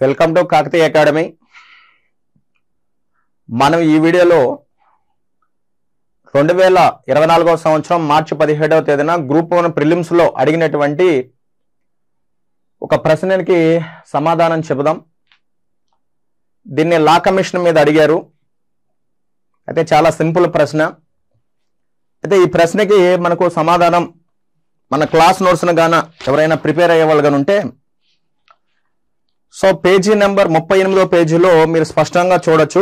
Welcome to Kakatiya academy. మనం ఈ వీడియోలో 2024వ సంవత్సరం మార్చి 17వ తేదీన గ్రూప్ 1 ప్రిలిమ్స్ లో అడిగినటువంటి ఒక ప్రశ్నకి సమాధానం చెబుదాం. దీన్ని లా కమిషన్ మీద అడిగారు. అయితే చాలా సింపుల్ ప్రశ్న. అయితే ఈ ప్రశ్నకి మనకు సమాధానం మన క్లాస్ నోట్స్ను గాన ఎవరైనా ప్రిపేర్ అయ్యే వాళ్ళు ఉంటే సో పేజీ నెంబర్ 38వ పేజీలో మీరు స్పష్టంగా చూడొచ్చు.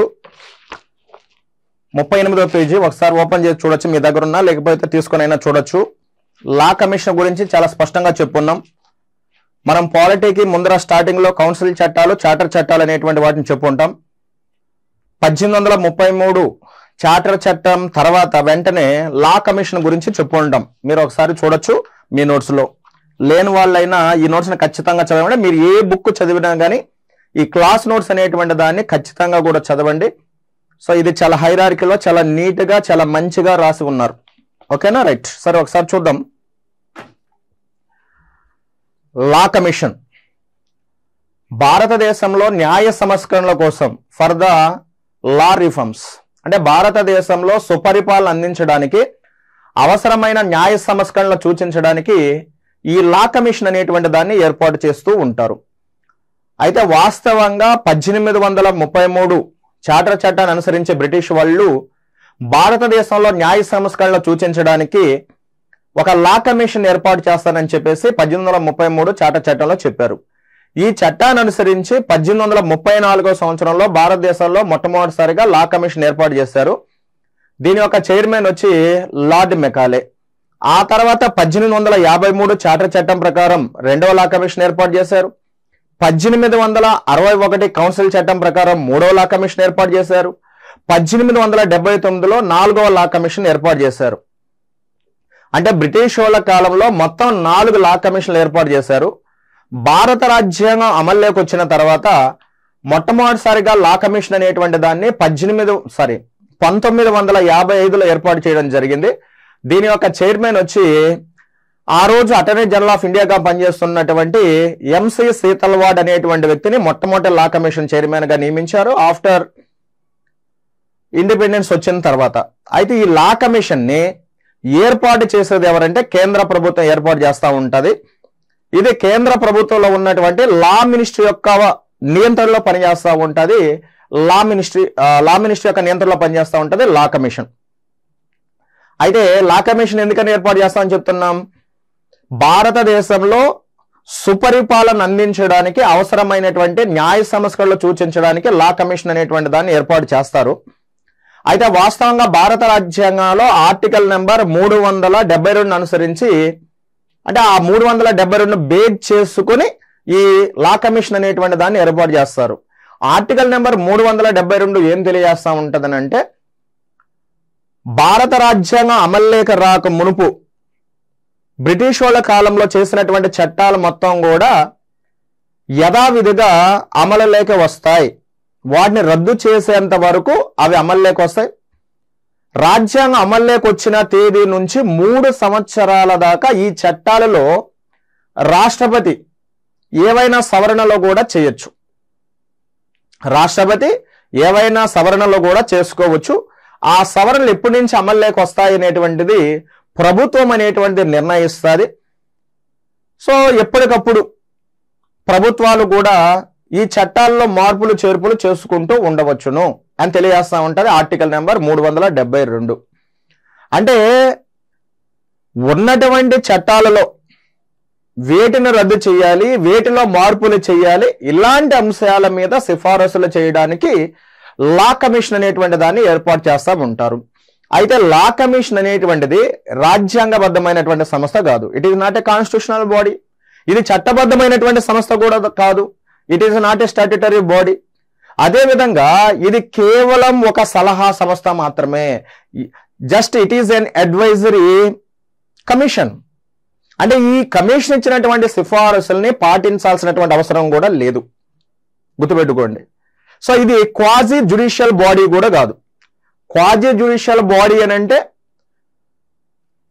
38వ పేజీ ఒకసారి ఓపెన్ చేసి చూడొచ్చు, మీ దగ్గర ఉన్నా లేకపోతే తీసుకొని అయినా చూడొచ్చు. లా కమిషన్ గురించి చాలా స్పష్టంగా చెప్పుకున్నాం. మనం పాలిటీకి ముందర స్టార్టింగ్ లో కౌన్సిల్ చట్టాలు, చార్టర్ చట్టాలు అనేటువంటి వాటిని చెప్పుకుంటాం. 1833 చార్టర్ చట్టం తర్వాత వెంటనే లా కమిషన్ గురించి చెప్పుకుంటాం. మీరు ఒకసారి చూడొచ్చు మీ నోట్స్ లో. లేని వాళ్ళైనా ఈ నోట్స్ ని ఖచ్చితంగా చదవండి. మీరు ఏ బుక్ చదివినా కానీ ఈ క్లాస్ నోట్స్ అనేటువంటి దాన్ని ఖచ్చితంగా కూడా చదవండి. సో ఇది చాలా హైరార్కీలో చాలా నీట్ గా చాలా మంచిగా రాసి ఉన్నారు. ఓకేనా, రైట్. సరే ఒకసారి చూద్దాం. లా కమిషన్ భారతదేశంలో న్యాయ సంస్కరణల కోసం ఫర్ ద లా రిఫార్మ్స్, అంటే భారతదేశంలో సుపరిపాలన అందించడానికి అవసరమైన న్యాయ సంస్కరణలు సూచించడానికి ఈ లా కమిషన్ అనేటువంటి దాన్ని ఏర్పాటు చేస్తూ ఉంటారు. అయితే వాస్తవంగా 1833 చార్టర్ చట్టాన్ని అనుసరించే బ్రిటిష్ వాళ్ళు భారతదేశంలో న్యాయ సంస్కరణలు సూచించడానికి ఒక లా కమిషన్ ఏర్పాటు చేస్తానని చెప్పేసి 1833 చార్టర్ చట్టంలో చెప్పారు. ఈ చట్టాన్ని అనుసరించి 1834వ సంవత్సరంలో భారతదేశంలో మొట్టమొదటిసారిగా లా కమిషన్ ఏర్పాటు చేశారు. దీని యొక్క చైర్మన్ వచ్చి లార్డ్ మెకాలే. ఆ తర్వాత 1853 చార్టర్ చట్టం ప్రకారం రెండవ లా కమిషన్ ఏర్పాటు చేశారు. 1861 కౌన్సిల్ చట్టం ప్రకారం మూడవ లా కమిషన్ ఏర్పాటు చేశారు. 1879లో నాలుగవ లా కమిషన్ ఏర్పాటు చేశారు. అంటే బ్రిటిష్ వాళ్ళ కాలంలో మొత్తం 4 లా కమిషన్లు ఏర్పాటు చేశారు. భారత రాజ్యాంగం అమల్లోకి వచ్చిన తర్వాత మొట్టమొదటిసారిగా లా కమిషన్ అనేటువంటి దాన్ని 1955లో ఏర్పాటు చేయడం జరిగింది. దీని యొక్క చైర్మన్ వచ్చి ఆ రోజు అటార్నీ జనరల్ ఆఫ్ ఇండియాగా పనిచేస్తున్నటువంటి ఎంసి సీతల్వాడ్ అనేటువంటి వ్యక్తిని మొట్టమొదటి లా కమిషన్ చైర్మన్ గా నియమించారు ఆఫ్టర్ ఇండిపెండెన్స్ వచ్చిన తర్వాత. అయితే ఈ లా కమిషన్ ని ఏర్పాటు చేసేది ఎవరంటే కేంద్ర ప్రభుత్వం ఏర్పాటు చేస్తూ ఉంటది. ఇది కేంద్ర ప్రభుత్వంలో ఉన్నటువంటి లా మినిస్ట్రీ యొక్క నియంత్రణలో పనిచేస్తూ ఉంటది. లా మినిస్ట్రీ యొక్క నియంత్రణలో పనిచేస్తూ ఉంటది లా కమిషన్. అయితే లా కమిషన్ ఎందుకని ఏర్పాటు చేస్తామని చెప్తున్నాం? భారతదేశంలో సుపరిపాలన అందించడానికి అవసరమైనటువంటి న్యాయ సంస్కరణలు సూచించడానికి లా కమిషన్ అనేటువంటి దాన్ని ఏర్పాటు చేస్తారు. అయితే వాస్తవంగా భారత రాజ్యాంగంలో ఆర్టికల్ నెంబర్ 372 అనుసరించి, అంటే ఆ 372 బేస్ చేసుకుని ఈ లా కమిషన్ అనేటువంటి దాన్ని ఏర్పాటు చేస్తారు. ఆర్టికల్ నెంబర్ 372 ఏం తెలియజేస్తా ఉంటదని అంటే, భారత రాజ్యాంగం అమల్లోకి రాక మునుపు బ్రిటిష్ వాళ్ళ కాలంలో చేసినటువంటి చట్టాలు మొత్తం కూడా యథావిధిగా అమలులోకి వస్తాయి. వాటిని రద్దు చేసేంత వరకు అవి అమల్లోకి వస్తాయి. రాజ్యాంగం అమల్లోకి వచ్చిన తేదీ నుంచి 3 సంవత్సరాల దాకా ఈ చట్టాలలో రాష్ట్రపతి ఏవైనా సవరణలో కూడా చేయొచ్చు. రాష్ట్రపతి ఏవైనా సవరణలో కూడా చేసుకోవచ్చు. ఆ సవరణలు ఎప్పటి నుంచి అమల్లోకి వస్తాయి అనేటువంటిది ప్రభుత్వం అనేటువంటిది నిర్ణయిస్తుంది. సో ఎప్పటికప్పుడు ప్రభుత్వాలు కూడా ఈ చట్టాల్లో మార్పులు చేర్పులు చేసుకుంటూ ఉండవచ్చును అని తెలియజేస్తా ఉంటది ఆర్టికల్ నెంబర్ 372. అంటే ఉన్నటువంటి చట్టాలలో వేటిని రద్దు చేయాలి, వేటిలో మార్పులు చేయాలి, ఇలాంటి అంశాల మీద సిఫారసులు చేయడానికి లా కమిషన్ అనేటువంటి దాన్ని ఏర్పాటు చేస్తూ ఉంటారు. అయితే లా కమిషన్ అనేటువంటిది రాజ్యాంగబద్ధమైనటువంటి సంస్థ కాదు. It is not a constitutional body. ఇది చట్టబద్ధమైనటువంటి సంస్థ కూడా కాదు. It is not a statutory body. అదేవిధంగా ఇది కేవలం ఒక సలహా సంస్థ మాత్రమే. Just it is an advisory commission. అంటే ఈ కమిషన్ ఇచ్చినటువంటి సిఫారసుల్ని పాటించాల్సినటువంటి అవసరం కూడా లేదు, గుర్తుపెట్టుకోండి. సో ఇది క్వాజీ జ్యుడిషియల్ బాడీ కూడా కాదు. క్వాజీ జ్యుడిషియల్ బాడీ అని అంటే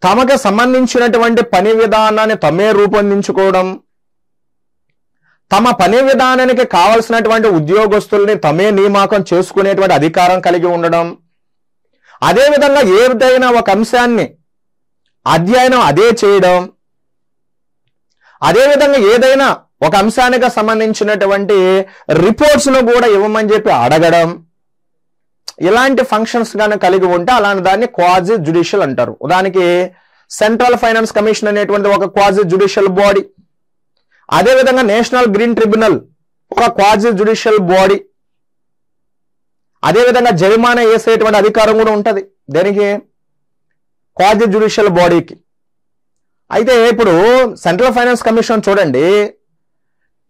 తమకు సంబంధించినటువంటి పని విధానాన్ని తమే రూపొందించుకోవడం, తమ పని విధానానికి కావలసినటువంటి ఉద్యోగస్తుల్ని తమే నియామకం చేసుకునేటువంటి అధికారం కలిగి ఉండడం, అదేవిధంగా ఏదైనా ఒక అంశాన్ని అధ్యయనం అదే చేయడం, అదేవిధంగా ఏదైనా ఒక అంశానికి సంబంధించినటువంటి రిపోర్ట్స్ను కూడా ఇవ్వమని చెప్పి అడగడం, ఇలాంటి ఫంక్షన్స్ గానే కలిగి ఉంటే అలాంటి దాన్ని క్వాజీ జ్యుడిషియల్ అంటారు. ఉదాహరణకి సెంట్రల్ ఫైనాన్స్ కమిషన్ అనేటువంటి ఒక క్వాజీ జ్యుడిషియల్ బాడీ, అదేవిధంగా నేషనల్ గ్రీన్ ట్రిబ్యునల్ ఒక క్వాజీ జ్యుడిషియల్ బాడీ, అదేవిధంగా జరిమానా వేసేటువంటి అధికారం కూడా ఉంటది దేనికి, క్వాజీ జ్యుడిషియల్ బాడీకి. అయితే ఇప్పుడు సెంట్రల్ ఫైనాన్స్ కమిషన్ చూడండి,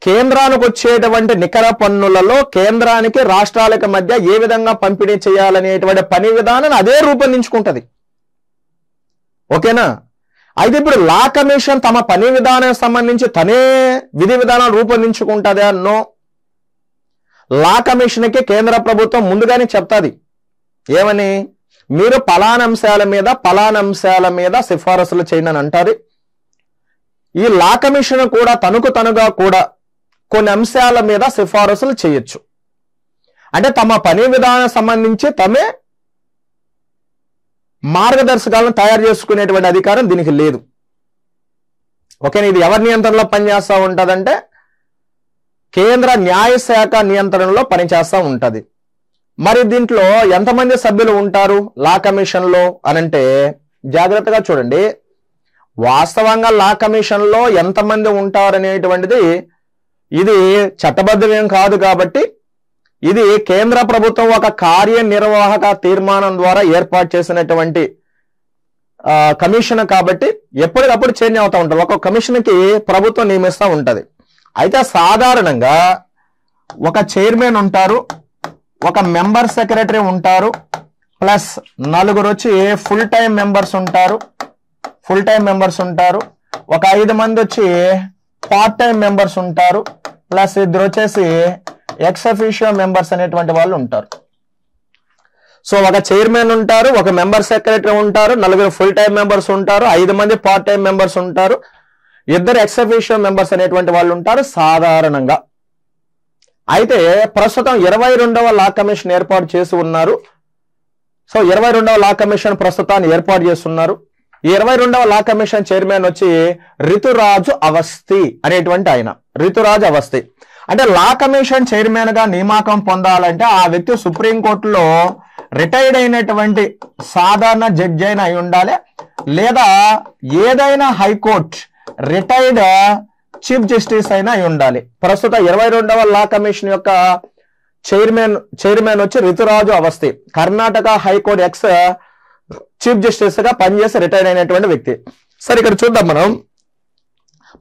కేంద్రానికి వచ్చేటువంటి నికర పన్నులలో కేంద్రానికి రాష్ట్రాలకు మధ్య ఏ విధంగా పంపిణీ చేయాలనేటువంటి పని విధానాన్ని అదే రూపొందించుకుంటది. ఓకేనా? అయితే ఇప్పుడు లా కమిషన్ తమ పని విధానానికి సంబంధించి తనే విధి విధానాలు రూపొందించుకుంటది అన్నో. లా కమిషన్కి కేంద్ర ప్రభుత్వం ముందుగానే చెప్తాది ఏమని, మీరు పలానంశాల మీద సిఫారసులు చేయండి అని అంటారు. ఈ లా కమిషన్ కూడా తనగా కూడా కొన్ని అంశాల మీద సిఫారసులు చేయొచ్చు. అంటే తమ పని విధానం సంబంధించి తమే మార్గదర్శకాలను తయారు చేసుకునేటువంటి అధికారం దీనికి లేదు. ఓకేనా? ఇది ఎవరి నియంత్రణలో పనిచేస్తూ ఉంటుందంటే కేంద్ర న్యాయశాఖ నియంత్రణలో పనిచేస్తూ ఉంటది. మరి దీంట్లో ఎంతమంది సభ్యులు ఉంటారు లా కమిషన్ లో అనంటే జాగ్రత్తగా చూడండి. వాస్తవంగా లా కమిషన్ లో ఎంతమంది ఉంటారు అనేటువంటిది ఇది చట్టబద్ధమేం కాదు కాబట్టి ఇది కేంద్ర ప్రభుత్వం ఒక కార్యనిర్వాహక తీర్మానం ద్వారా ఏర్పాటు చేసినటువంటి కమిషన్ కాబట్టి ఎప్పటికప్పుడు చేంజ్ అవుతూ ఉంటారు. ఒక కమిషన్ కి ప్రభుత్వం నియమిస్తూ ఉంటది. అయితే సాధారణంగా ఒక చైర్మన్ ఉంటారు, ఒక మెంబర్ సెక్రటరీ ఉంటారు, ప్లస్ 4 వచ్చి ఫుల్ టైం మెంబర్స్ ఉంటారు, ఒక 5 మంది వచ్చి పార్ట్ టైం మెంబర్స్ ఉంటారు, ప్లస్ 2 వచ్చేసి ఎక్స్ అఫీషియో మెంబర్స్ అనేటువంటి వాళ్ళు ఉంటారు. సో ఒక చైర్మన్ ఉంటారు, ఒక మెంబర్ సెక్రటరీ ఉంటారు, 4 ఫుల్ టైం మెంబర్స్ ఉంటారు, 5 మంది పార్ట్ టైం మెంబర్స్ ఉంటారు, 2 ఎక్స్ అఫీషియో మెంబర్స్ అనేటువంటి వాళ్ళు ఉంటారు సాధారణంగా. అయితే ప్రస్తుతం 22వ లా కమిషన్ ఏర్పాటు చేసి ఉన్నారు. సో 22వ లా కమిషన్ ప్రస్తుతాన్ని ఏర్పాటు చేస్తున్నారు. ఈ 22వ లా కమిషన్ చైర్మన్ వచ్చి రితురాజు అవస్థి అనేటువంటి ఆయన. రితురాజు అవస్థి అంటే లా కమిషన్ చైర్మన్ గా నియామకం పొందాలంటే ఆ వ్యక్తి సుప్రీంకోర్టులో రిటైర్డ్ అయినటువంటి సాధారణ జడ్జి అయినా అయి ఉండాలి, లేదా ఏదైనా హైకోర్టు రిటైర్డ్ చీఫ్ జస్టిస్ అయినా అయి ఉండాలి. ప్రస్తుత 22వ లా కమిషన్ యొక్క చైర్మన్ వచ్చి Rituraj Awasthi, Karnataka high court ex chief justice గా పనిచేసి రిటైర్డ్ అయినటువంటి వ్యక్తి. సరే ఇక్కడ చూద్దాం మనం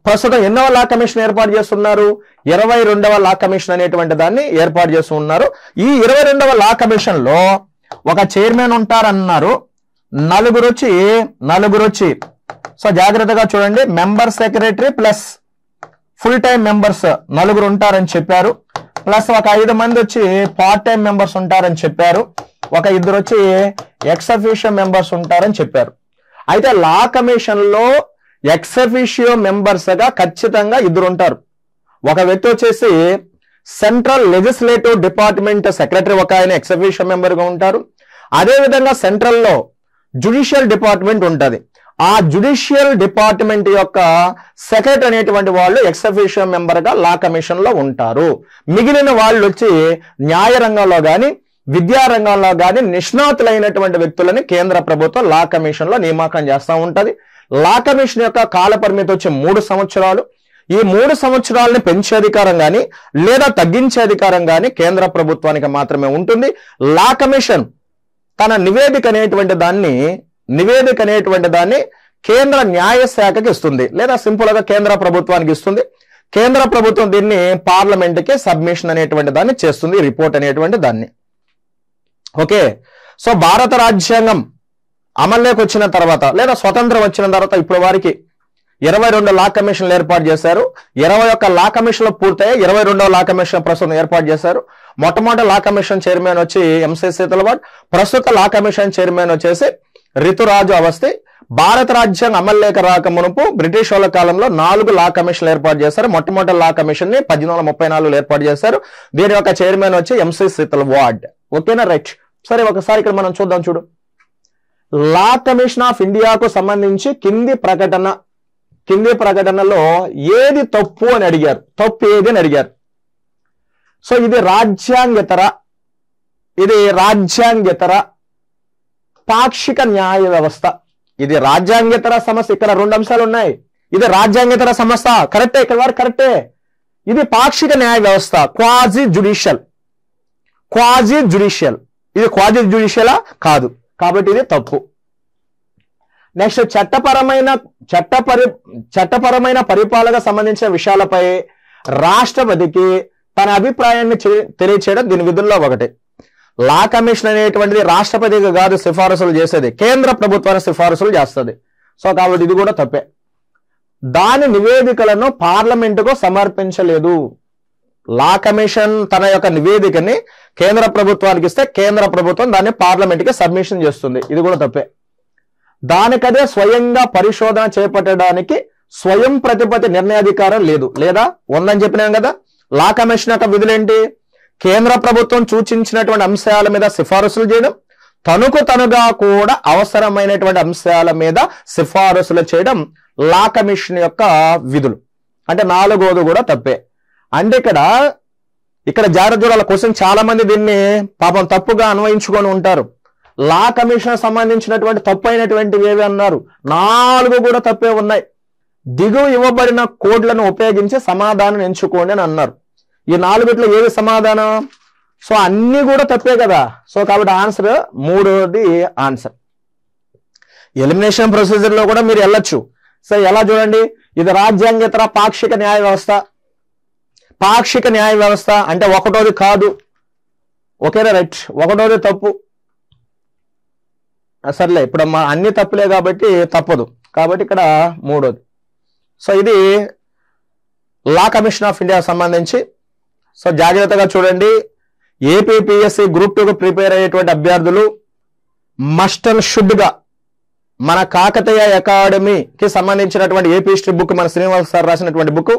ప్రస్తుతం ఎన్నవ లా కమిషన్ ఏర్పాటు చేస్తున్నారు, 22వ లా కమిషన్ అనేటువంటి దాన్ని ఏర్పాటు చేస్తున్నారు. ఈ 22వ లా కమిషన్ లో ఒక చైర్మన్ ఉంటారన్నారు, 4 వచ్చి సో జాగ్రత్తగా చూడండి, member secretary plus full time members 4 ఉంటారని చెప్పారు, ప్లస్ ఒక 5 మంది వచ్చి పార్ట్ టైం మెంబర్స్ ఉంటారని చెప్పారు, ఒక 2 వచ్చి ఎక్స్ అఫీషియో మెంబర్స్ ఉంటారని చెప్పారు. అయితే లా కమిషన్ లో ఎక్స్ అఫీషియో మెంబర్స్ గా ఖచ్చితంగా 2 ఉంటారు. ఒక వ్యక్తి వచ్చేసి సెంట్రల్ లెజిస్లేటివ్ డిపార్ట్మెంట్ సెక్రటరీ ఒక ఆయన ఎక్స్ అఫీషియో మెంబర్ గా ఉంటారు. అదే విధంగా సెంట్రల్ లో జ్యుడిషియల్ డిపార్ట్మెంట్ ఉంటది, ఆ జ్యుడిషియల్ డిపార్ట్మెంట్ యొక్క సెక్రటరీ అనేటువంటి వాళ్ళు ఎక్స్ అఫీషియో మెంబర్ గా లా కమిషన్ లో ఉంటారు. మిగిలిన వాళ్ళు వచ్చి న్యాయ రంగంలో గాని విద్యా రంగంలో గాని నిష్ణాతులైనటువంటి వ్యక్తులని కేంద్ర ప్రభుత్వం లా కమిషన్ లో నియామకం చేస్తూ ఉంటది. లా కమిషన్ యొక్క కాల పరిమితి వచ్చి 3 సంవత్సరాలు. ఈ 3 సంవత్సరాలని పెంచే అధికారం గాని లేదా తగ్గించే అధికారం గాని కేంద్ర ప్రభుత్వానికి మాత్రమే ఉంటుంది. లా కమిషన్ తన నివేదిక అనేటువంటి దాన్ని కేంద్ర న్యాయశాఖకి ఇస్తుంది, లేదా సింపుల్ గా కేంద్ర ప్రభుత్వానికి ఇస్తుంది. కేంద్ర ప్రభుత్వం దీన్ని పార్లమెంట్ కి సబ్మిషన్ అనేటువంటి దాన్ని చేస్తుంది, రిపోర్ట్ అనేటువంటి దాన్ని. ఓకే, సో భారత రాజ్యాంగం అమల్లోకి వచ్చిన తర్వాత లేదా స్వతంత్రం వచ్చిన తర్వాత ఇప్పుడు వారికి 22 లా కమిషన్లు ఏర్పాటు చేశారు. 21 లా కమిషన్లు పూర్తయ్యాయి, 22వ లా కమిషన్ ప్రస్తుతం ఏర్పాటు చేశారు. మొట్టమొదటి లా కమిషన్ చైర్మన్ వచ్చి ఎంసీ శీతలవాడ్, ప్రస్తుత లా కమిషన్ చైర్మన్ వచ్చేసి రితురాజు అవస్థి. భారత రాజ్యాంగం అమల్లోకి రాక మునుపు బ్రిటిష్ వాళ్ళ కాలంలో 4 లా కమిషన్లు ఏర్పాటు చేశారు. మొట్టమొదటి లా కమిషన్ ని 1834లో ఏర్పాటు చేశారు. దీని యొక్క చైర్మన్ వచ్చి ఎంసీ శీతల్ వార్డ్. ఓకేనా, రైట్. సరే, ఒకసారి ఇక్కడ మనం చూద్దాం. చూడు, లా కమిషన్ ఆఫ్ ఇండియాకు సంబంధించి కింది ప్రకటనలో ఏది తప్పు అని అడిగారు. తప్పు ఏది అని అడిగారు. సో ఇది రాజ్యాంగేతర పాక్షిక న్యాయ వ్యవస్థ. ఇది రాజ్యాంగేతర సంస్థ. ఇక్కడ 2 అంశాలు ఉన్నాయి. ఇది రాజ్యాంగేతర సంస్థ, కరెక్టే. ఇక్కడ వారు కరెక్టే. ఇది పాక్షిక న్యాయ వ్యవస్థ, క్వాజీ జ్యుడిషియల్. ఇది క్వాజీ జ్యుడిషియలా? కాదు. కాబట్టి ఇది తప్పు. నెక్స్ట్, చట్టపరమైన పరిపాలనకు సంబంధించిన విషయాలపై రాష్ట్రపతికి తన అభిప్రాయాన్ని తెలియచేయడం దీని విధుల్లో ఒకటి. లా కమిషన్ అనేటువంటిది రాష్ట్రపతికి కాదు సిఫారసులు చేసేది, కేంద్ర ప్రభుత్వాన్ని సిఫారసులు చేస్తుంది. సో కాబట్టి ఇది కూడా తప్పే. దాని నివేదికలను పార్లమెంటుకు సమర్పించలేదు. లా కమిషన్ తన యొక్క నివేదికని కేంద్ర ప్రభుత్వానికి ఇస్తే కేంద్ర ప్రభుత్వం దాన్ని పార్లమెంట్కి సబ్మిషన్ చేస్తుంది. ఇది కూడా తప్పే. దానికదే స్వయంగా పరిశోధన చేపట్టడానికి స్వయం ప్రతిపత్తి నిర్ణయాధికారం లేదు, లేదా ఉందని చెప్పినాం కదా. లా కమిషన్ యొక్క విధులేంటి? కేంద్ర ప్రభుత్వం సూచించినటువంటి అంశాల మీద సిఫారసులు చేయడం, తనుగా కూడా అవసరమైనటువంటి అంశాల మీద సిఫారసులు చేయడం లా కమిషన్ యొక్క విధులు. అంటే 4వది కూడా తప్పే. అంటే ఇక్కడ జాగ్రత్త చూడాల. క్వశ్చన్ చాలా మంది దీన్ని పాపం తప్పుగా అన్వయించుకొని ఉంటారు. లా కమిషన్ సంబంధించినటువంటి తప్పు అయినటువంటివి ఏవి అన్నారు? 4 కూడా తప్పే ఉన్నాయి. దిగువ ఇవ్వబడిన కోడ్లను ఉపయోగించి సమాధానం ఎంచుకోండి అని అన్నారు. ఈ 4 ఏది సమాధానం? సో అన్ని కూడా తప్పే కదా. సో కాబట్టి ఆన్సర్ 3వది ఆన్సర్. ఎలిమినేషన్ ప్రొసీజర్ లో కూడా మీరు వెళ్ళొచ్చు. సో ఎలా చూడండి, ఇది రాజ్యాంగేతర పాక్షిక న్యాయ వ్యవస్థ అంటే 1వది కాదు. ఓకేనా, రైట్. 1వది తప్పు. సర్లే, ఇప్పుడు అన్ని తప్పులే కాబట్టి తప్పదు. కాబట్టి ఇక్కడ 3వది. సో ఇది లా కమిషన్ ఆఫ్ ఇండియా సంబంధించి. సో జాగ్రత్తగా చూడండి. ఏపీపీఎస్సీ గ్రూప్ 2కు ప్రిపేర్ అయ్యేటువంటి అభ్యర్థులు మస్ట్ అండ్ షుడ్ గా మన కాకతీయ అకాడమీకి సంబంధించినటువంటి ఏపీ హిస్టరీ బుక్, మన శ్రీనివాస్ సార్ రాసినటువంటి బుక్,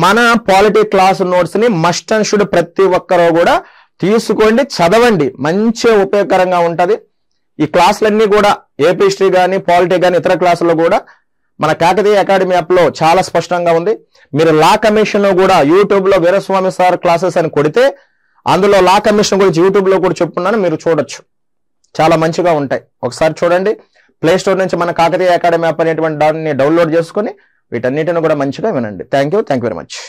మన పాలిటీ క్లాస్ నోట్స్ ని మస్ట్ అండ్ షుడ్ ప్రతి ఒక్కరూ కూడా తీసుకోండి, చదవండి. మంచి ఉపయోగకరంగా ఉంటది. ఈ క్లాసులన్నీ కూడా ఏపీ హిస్టరీ కానీ పాలిటీ కానీ ఇతర క్లాసుల్లో కూడా మన కాకతీయ అకాడమీ యాప్ లో చాలా స్పష్టంగా ఉంది. మీరు లా కమిషన్ కూడా యూట్యూబ్ లో వీరస్వామి సార్ క్లాసెస్ అని కొడితే అందులో లా కమిషన్ గురించి యూట్యూబ్ లో కూడా చెప్పుకున్నాను, మీరు చూడొచ్చు. చాలా మంచిగా ఉంటాయి. ఒకసారి చూడండి. ప్లే స్టోర్ నుంచి మన కాకతీయ అకాడమీ యాప్ అనేటువంటి దాన్ని డౌన్లోడ్ చేసుకుని వీటన్నిటిని కూడా మంచిగా వినండి. Thank you very much.